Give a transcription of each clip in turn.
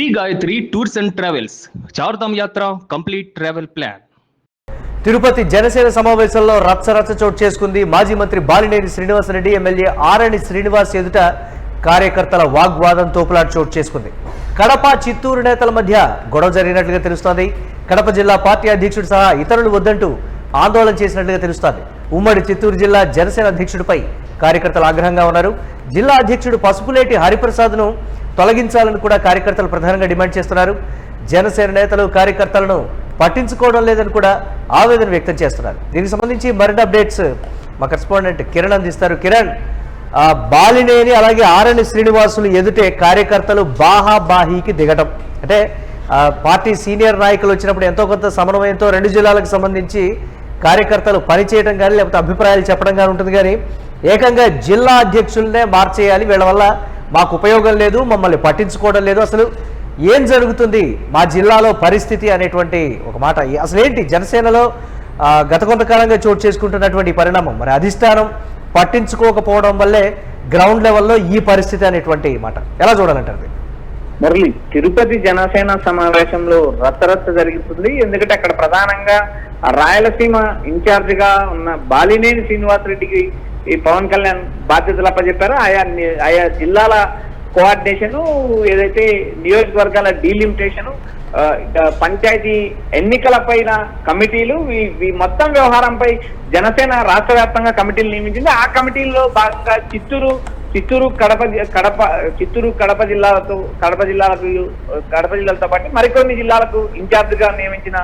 Shri Gayatri tours and travels Chardham yatra complete travel plan. Tirupati Janasena సమావేశంలో రచ్చరచ్చ చోటు చేసుకుంది. మాజీ మంత్రి బాలినేని శ్రీనివాసరెడ్డి, ఎమ్మెల్యే ఆరణి శ్రీనివాస్ ఎదుట కార్యకర్తల వాగ్వాదం తోపులాట చోటు చేసుకుంది. కడప, చిత్తూరు నేతల మధ్య గొడవ జరిగినట్లుగా తెలుస్తోంది. కడప జిల్లా పార్టీ అధ్యక్షుడు సహా ఇతరులు వద్దంటూ ఆందోళన చేసినట్లుగా తెలుస్తోంది. ఉమ్మడి చిత్తూరు జిల్లా జనసేన అధ్యక్షుడిపై కార్యకర్తలు ఆగ్రహంగా ఉన్నారు. జిల్లా అధ్యక్షుడు పసుపులేటి హరిప్రసాద్ను తొలగించాలని కూడా కార్యకర్తలు ప్రధానంగా డిమాండ్ చేస్తున్నారు. జనసేన నేతలు కార్యకర్తలను పట్టించుకోవడం లేదని కూడా ఆవేదన వ్యక్తం చేస్తున్నారు. దీనికి సంబంధించి మరిన్ని అప్డేట్స్ మా కరెస్పాండెంట్ కిరణ్ అందిస్తారు. కిరణ్, బాలినేని అలాగే ఆరణి శ్రీనివాసులు ఎదుటే కార్యకర్తలు బాహాబాహీకి దిగటం అంటే పార్టీ సీనియర్ నాయకులు వచ్చినప్పుడు ఎంతో కొంత సమన్వయంతో రెండు జిల్లాలకు సంబంధించి కార్యకర్తలు పనిచేయడం కానీ లేకపోతే అభిప్రాయాలు చెప్పడం కానీ ఉంటుంది. కానీ ఏకంగా జిల్లా అధ్యక్షులనే మార్చేయాలి, వీళ్ళ వల్ల మాకు ఉపయోగం లేదు, మమ్మల్ని పట్టించుకోవడం లేదు, అసలు ఏం జరుగుతుంది మా జిల్లాలో పరిస్థితి అనేటువంటి ఒక మాట. అసలు ఏంటి జనసేనలో గత కొంతకాలంగా చోటు చేసుకుంటున్నటువంటి పరిణామం, మరి అధిష్టానం పట్టించుకోకపోవడం వల్లే గ్రౌండ్ లెవెల్లో ఈ పరిస్థితి అనేటువంటి మాట ఎలా చూడాలంటారు? మురళి, తిరుపతి జనసేన సమావేశంలో రచ్చరచ్చ జరుగుతుంది. ఎందుకంటే అక్కడ ప్రధానంగా రాయలసీమ ఇన్ఛార్జ్ గా ఉన్న బాలినేని శ్రీనివాసరెడ్డికి ఈ పవన్ కళ్యాణ్ బాధ్యతలు అప్పచెప్పారు. ఆయా జిల్లాల కోఆర్డినేషన్, ఏదైతే నియోజకవర్గాల డీలిమిటేషన్, పంచాయతీ ఎన్నికల పైన కమిటీలు, ఈ మొత్తం వ్యవహారంపై జనసేన రాష్ట్ర వ్యాప్తంగా కమిటీలు నియమించింది. ఆ కమిటీల్లో భాగంగా చిత్తూరు కడప జిల్లాలతో పాటు మరికొన్ని జిల్లాలకు ఇన్ఛార్జ్ గా నియమించిన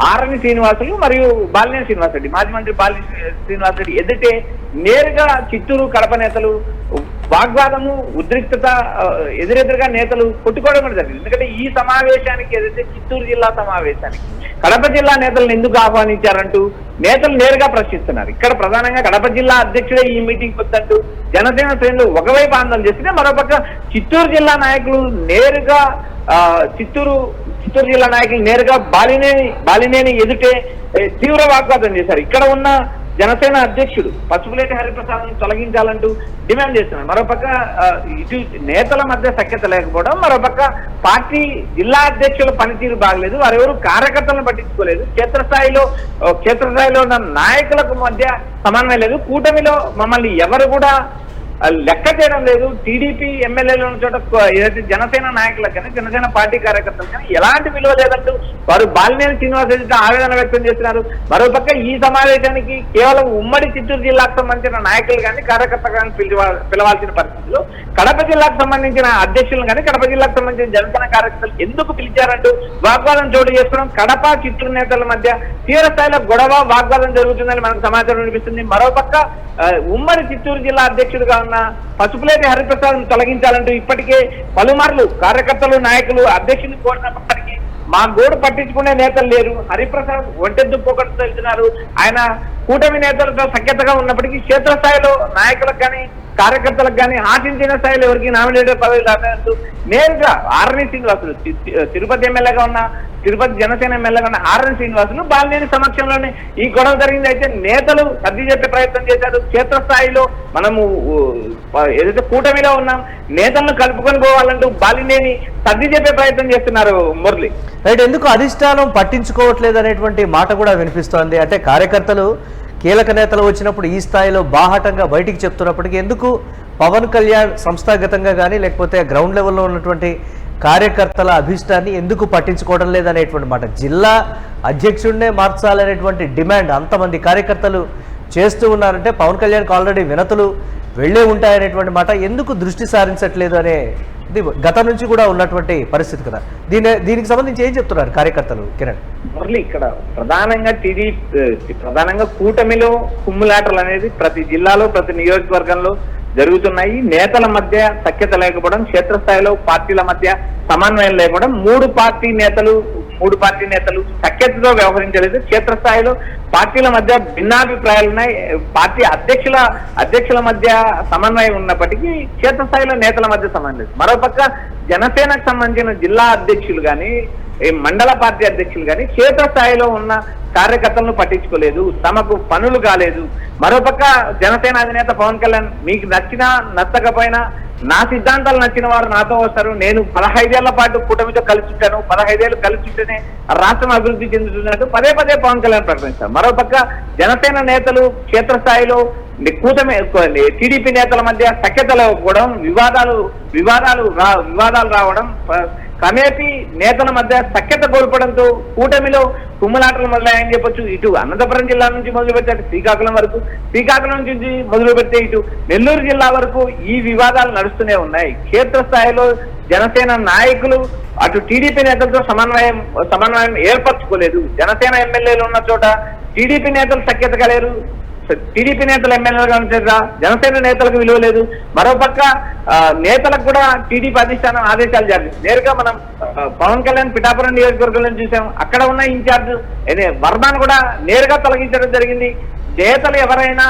ఆరణి శ్రీనివాసులు మరియు బాలినేని శ్రీనివాసరెడ్డి, మాజీ మంత్రి బాలినేని శ్రీనివాసరెడ్డి ఎదుటే నేరుగా చిత్తూరు కడప నేతలు వాగ్వాదము, ఉద్రిక్తత, ఎదురెదురుగా నేతలు కొట్టుకోవడం కూడా జరిగింది. ఎందుకంటే ఈ సమావేశానికి, ఏదైతే చిత్తూరు జిల్లా సమావేశానికి కడప జిల్లా నేతలను ఎందుకు ఆహ్వానించారంటూ నేతలు నేరుగా ప్రశ్నిస్తున్నారు. ఇక్కడ ప్రధానంగా కడప జిల్లా అధ్యక్షుడే ఈ మీటింగ్ వద్దంటూ జనసేన శ్రేణులు ఒకవైపు ఆందోళన చేస్తే, మరోపక్క చిత్తూరు జిల్లా నాయకులు నేరుగా చిత్తూరు జిల్లా నాయకులు నేరుగా బాలినేని ఎదుటే తీవ్ర వాగ్వాదం చేశారు. ఇక్కడ ఉన్న జనసేన అధ్యక్షుడు పసుపులేటి హరిప్రసాద్ను తొలగించాలంటూ డిమాండ్ చేస్తున్నారు. మరోపక్క ఇటు నేతల మధ్య సఖ్యత లేకపోవడం, మరోపక్క పార్టీ జిల్లా అధ్యక్షుల పనితీరు బాగలేదు, వారెవరు కార్యకర్తలను పట్టించుకోలేదు, క్షేత్రస్థాయిలో ఉన్న నాయకులకు మధ్య సమన్వయం లేదు, కూటమిలో మమ్మల్ని ఎవరు కూడా లెక్క చేయడం లేదు, టీడీపీ ఎమ్మెల్యేలు ఉన్న చోట ఏదైతే జనసేన నాయకులకు కానీ జనసేన పార్టీ కార్యకర్తలకు కానీ ఎలాంటి విలువ లేదంటూ వారు బాలినేని శ్రీనివాసరెడ్డి ఆవేదన వ్యక్తం చేస్తున్నారు. మరోపక్క ఈ సమావేశానికి కేవలం ఉమ్మడి చిత్తూరు జిల్లాకు సంబంధించిన నాయకులు కానీ కార్యకర్తలు కానీ పిలవాల్సిన పరిస్థితుల్లో కడప జిల్లాకు సంబంధించిన అధ్యక్షులను కానీ కడప జిల్లాకు సంబంధించిన జనసేన కార్యకర్తలు ఎందుకు పిలిచారంటూ వాగ్వాదం చోటు చేసుకోవడం, కడప చిత్తూరు నేతల మధ్య తీవ్ర స్థాయిలో గొడవ వాగ్వాదం జరుగుతుందని మనకు సమాచారం వినిపిస్తుంది. మరోపక్క ఉమ్మడి చిత్తూరు జిల్లా అధ్యక్షుడిగా ఉన్న పసుపులేటి హరిప్రసాద్ తొలగించాలంటూ ఇప్పటికే పలుమార్లు కార్యకర్తలు, నాయకులు అధ్యక్షుని కోరినప్పటికీ మా గోడు పట్టించుకునే నేతలు లేరు. హరిప్రసాద్ ఒంటెద్దు పోకడతో వెళ్తున్నారు. ఆయన కూటమి నేతలతో సఖ్యతగా ఉన్నప్పటికీ క్షేత్రస్థాయిలో నాయకులకు కానీ కార్యకర్తలకు కానీ ఆశించిన స్థాయిలో ఎవరికి నామినేటెడ్ పదవి రాదంటూ నేరుగా ఆరణి శ్రీనివాసులు, తిరుపతి ఎమ్మెల్యేగా ఉన్న తిరుపతి జనసేన ఎమ్మెల్యేగా ఉన్న ఆరణి శ్రీనివాసులు బాలినేని సమక్షంలోనే ఈ గొడవ జరిగింది. అయితే నేతలు సర్ది చెప్పే ప్రయత్నం చేశారు. క్షేత్రస్థాయిలో మనము ఏదైతే కూటమిలో ఉన్నాం, నేతలను కలుపుకొని పోవాలంటూ బాలినేని సర్ది చెప్పే ప్రయత్నం చేస్తున్నారు. మురళి, రైట్, ఎందుకు అధిష్టానం పట్టించుకోవట్లేదు అనేటువంటి మాట కూడా వినిపిస్తోంది. అంటే కార్యకర్తలు, కీలక నేతలు వచ్చినప్పుడు ఈ స్థాయిలో బాహాటంగా బయటికి చెప్తున్నప్పటికీ ఎందుకు పవన్ కళ్యాణ్ సంస్థాగతంగా కానీ లేకపోతే గ్రౌండ్ లెవెల్లో ఉన్నటువంటి కార్యకర్తల అభిష్టాన్ని ఎందుకు పట్టించుకోవడం లేదనేటువంటి మాట. జిల్లా అధ్యక్షుడినే మార్చాలనేటువంటి డిమాండ్ అంతమంది కార్యకర్తలు చేస్తూ ఉన్నారంటే పవన్ కళ్యాణ్కి ఆల్రెడీ వినతులు వెళ్ళే ఉంటాయనేటువంటి మాట ఎందుకు దృష్టి సారించట్లేదు అనే ఇది గతం నుంచి కూడా ఉన్నటువంటి పరిస్థితి కదా. దీనికి సంబంధించి ఏం చెప్తున్నారు కార్యకర్తలు? కిరణ్, మురళి, ఇక్కడ ప్రధానంగా కూటమిలో కుమ్ములాటలు అనేది ప్రతి జిల్లాలో ప్రతి నియోజకవర్గంలో జరుగుతున్నాయి. నేతల మధ్య సఖ్యత లేకపోవడం, క్షేత్రస్థాయిలో పార్టీల మధ్య సమన్వయం లేకపోవడం, మూడు పార్టీ నేతలు సఖ్యతతో వ్యవహరించలేదు. క్షేత్రస్థాయిలో పార్టీల మధ్య భిన్నాభిప్రాయాలు ఉన్నాయి. పార్టీ అధ్యక్షుల మధ్య సమన్వయం ఉన్నప్పటికీ క్షేత్రస్థాయిలో నేతల మధ్య సమన్వయం లేదు. మరోపక్క జనసేనకు సంబంధించిన జిల్లా అధ్యక్షులు కానీ మండల పార్టీ అధ్యక్షులు కానీ క్షేత్రస్థాయిలో ఉన్న కార్యకర్తలను పట్టించుకోలేదు, తమకు పనులు కాలేదు. మరోపక్క జనసేన అధినేత పవన్ కళ్యాణ్ మీకు నచ్చినా నచ్చకపోయినా నా సిద్ధాంతాలు నచ్చిన వారు నాతో వస్తారు. నేను 15 ఏళ్ల పాటు కూటమితో కలిసి ఉంటాను, 15 ఏళ్ళు కలిసి ఉంటేనే రాష్ట్రం అభివృద్ధి చెందుతున్నట్టు పదే పవన్ కళ్యాణ్ ప్రకటించారు. మరోపక్క జనసేన నేతలు క్షేత్రస్థాయిలో కూటమి టీడీపీ నేతల మధ్య సఖ్యతలు కూడా వివాదాలు రావడం, క్రమేపీ నేతల మధ్య సఖ్యత కోల్పడంతో కూటమిలో కుమ్మలాటలు మొదలయ్యాయని చెప్పొచ్చు. ఇటు అనంతపురం జిల్లా నుంచి మొదలు పెట్టారు శ్రీకాకుళం వరకు, శ్రీకాకుళం నుంచి మొదలు పెడితే ఇటు నెల్లూరు జిల్లా వరకు ఈ వివాదాలు నడుస్తూనే ఉన్నాయి. క్షేత్రస్థాయిలో జనసేన నాయకులు అటు టీడీపీ నేతలతో సమన్వయం ఏర్పరచుకోలేదు. జనసేన ఎమ్మెల్యేలు ఉన్న చోట టీడీపీ నేతలు సఖ్యత కలేరు, టీడీపీ నేతలు ఎమ్మెల్యేలుగా ఉంటుందా, జనసేన నేతలకు విలువ లేదు. మరోపక్క నేతలకు కూడా టీడీపీ అధిష్టానం ఆదేశాలు జారీ. నేరుగా మనం పవన్ కళ్యాణ్ పిఠాపురం నియోజకవర్గంలో చూసాం. అక్కడ ఉన్న ఇన్ఛార్జ్ వర్మను కూడా నేరుగా తొలగించడం జరిగింది. నేతలు ఎవరైనా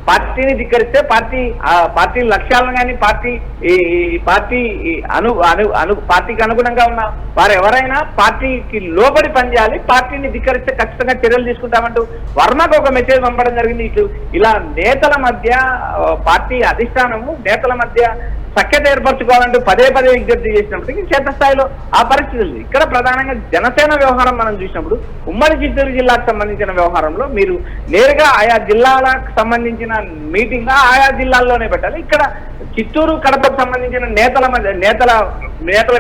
పార్టీని ధిక్కరిస్తే పార్టీ లక్ష్యాలను కానీ పార్టీకి అనుగుణంగా ఉన్న వారు ఎవరైనా పార్టీకి లోబడి పనిచేయాలి, పార్టీని ధిక్కరిస్తే ఖచ్చితంగా చర్యలు తీసుకుంటామంటూ వర్మకు ఒక మెసేజ్ పంపడం జరిగింది. ఇలా నేతల మధ్య పార్టీ అధిష్టానము నేతల మధ్య సఖ్యత ఏర్పరచుకోవాలంటూ పదే విజ్ఞప్తి చేసినప్పటికీ క్షేత్రస్థాయిలో ఆ పరిస్థితులు. ఇక్కడ ప్రధానంగా జనసేన వ్యవహారం మనం చూసినప్పుడు ఉమ్మడి చిత్తూరు జిల్లాకు సంబంధించిన వ్యవహారంలో మీరు నేరుగా ఆయా జిల్లాలకు సంబంధించిన మీటింగ్ ఆయా జిల్లాల్లోనే పెట్టాలి. ఇక్కడ చిత్తూరు కడపకు సంబంధించిన నేతల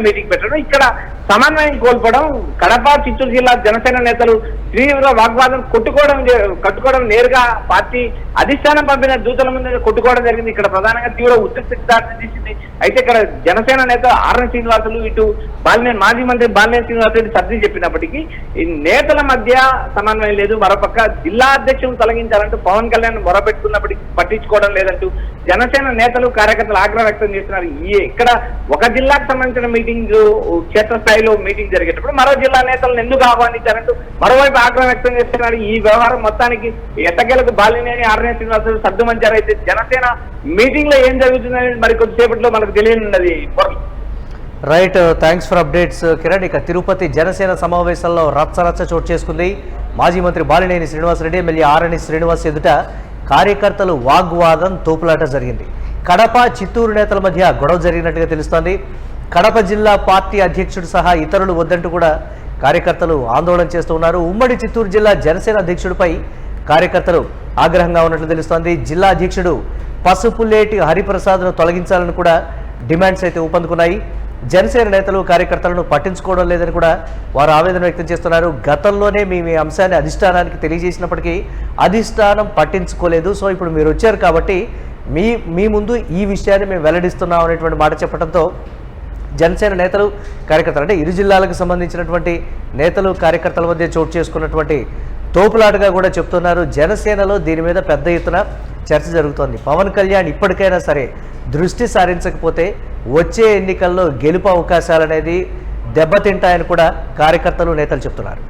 మీటింగ్ పెట్టడం, ఇక్కడ సమన్వయం కోల్పోవడం, కడప చిత్తూరు జిల్లా జనసేన నేతలు తీవ్ర వాగ్వాదం కట్టుకోవడం నేరుగా పార్టీ అధిష్టానం పంపిన దూతల ముందు కొట్టుకోవడం జరిగింది. ఇక్కడ ప్రధానంగా తీవ్ర ఉద్రిక్తతకు దారితీసింది. అయితే ఇక్కడ జనసేన నేత ఆర్ఎన్ శ్రీనివాసులు ఇటు మాజీ మంత్రి బాలినేని శ్రీనివాసరెడ్డి సర్ది చెప్పినప్పటికీ ఈ నేతల మధ్య సమన్వయం లేదు. మరోపక్క జిల్లా అధ్యక్షులను తొలగించాలంటూ పవన్ కళ్యాణ్ మొరపెట్టుకున్నప్పటికీ పట్టించుకోవడం లేదంటూ జనసేన నేతలు కార్యకర్తలు ఆగ్రహం వ్యక్తం చేస్తున్నారు. ఇక్కడ ఒక జిల్లాకు సంబంధించిన మీటింగ్ క్షేత్రస్థాయిలో మీటింగ్ జరిగేటప్పుడు మరో జిల్లా నేతలను ఎందుకు ఆహ్వానించారంటూ మరోవైపు ఆగ్రహం వ్యక్తం చేస్తున్నారు. ఈ వ్యవహారం మొత్తానికి ఎట్టకేలకు బాలినేని ఆర్ఎన్ శ్రీనివాసరెడ్డి సర్దుమంచారైతే జనసేన మీటింగ్ లో ఏం జరుగుతుందని మరి కొద్దిసేపట్లో మనకు తెలియనున్నది. Right, thanks for updates Kiran. ఇక తిరుపతి జనసేన సమావేశంలో రచ్చ చోటు చేసుకుంది. మాజీ మంత్రి బాలినేని శ్రీనివాసరెడ్డి, ఎమ్మెల్యే ఆర్ఎన్ శ్రీనివాస్ ఎదుట కార్యకర్తలు వాగ్వాదం, తోపులాట జరిగింది. కడప చిత్తూరు నేతల మధ్య గొడవ జరిగినట్టుగా తెలుస్తోంది. కడప జిల్లా పార్టీ అధ్యక్షుడు సహా ఇతరులు వద్దంటూ కూడా కార్యకర్తలు ఆందోళన చేస్తూ ఉన్నారు. ఉమ్మడి చిత్తూరు జిల్లా జనసేన అధ్యక్షుడిపై కార్యకర్తలు ఆగ్రహంగా ఉన్నట్లు తెలుస్తోంది. జిల్లా అధ్యక్షుడు పసుపులేటి హరిప్రసాద్ను తొలగించాలని కూడా డిమాండ్స్ అయితే ఊపందుకున్నాయి. జనసేన నేతలు కార్యకర్తలను పట్టించుకోవడం లేదని కూడా వారు ఆవేదన వ్యక్తం చేస్తున్నారు. గతంలోనే మేము ఈ అంశాన్ని అధిష్టానానికి తెలియజేసినప్పటికీ అధిష్టానం పట్టించుకోలేదు. సో ఇప్పుడు మీరు వచ్చారు కాబట్టి మీ ముందు ఈ విషయాన్ని మేము వెల్లడిస్తున్నాం అనేటువంటి మాట చెప్పడంతో జనసేన నేతలు కార్యకర్తలు అంటే ఇరు జిల్లాలకు సంబంధించినటువంటి నేతలు కార్యకర్తల మధ్య చోటు చేసుకున్నటువంటి తోపులాటగా కూడా చెప్తున్నారు. జనసేనలో దీని మీద పెద్ద ఎత్తున చర్చ జరుగుతోంది. పవన్ కళ్యాణ్ ఇప్పటికైనా సరే దృష్టి సారించకపోతే వచ్చే ఎన్నికల్లో గెలుపు అవకాశాలు అనేది దెబ్బతింటాయని కూడా కార్యకర్తలు నేతలు చెప్తున్నారు.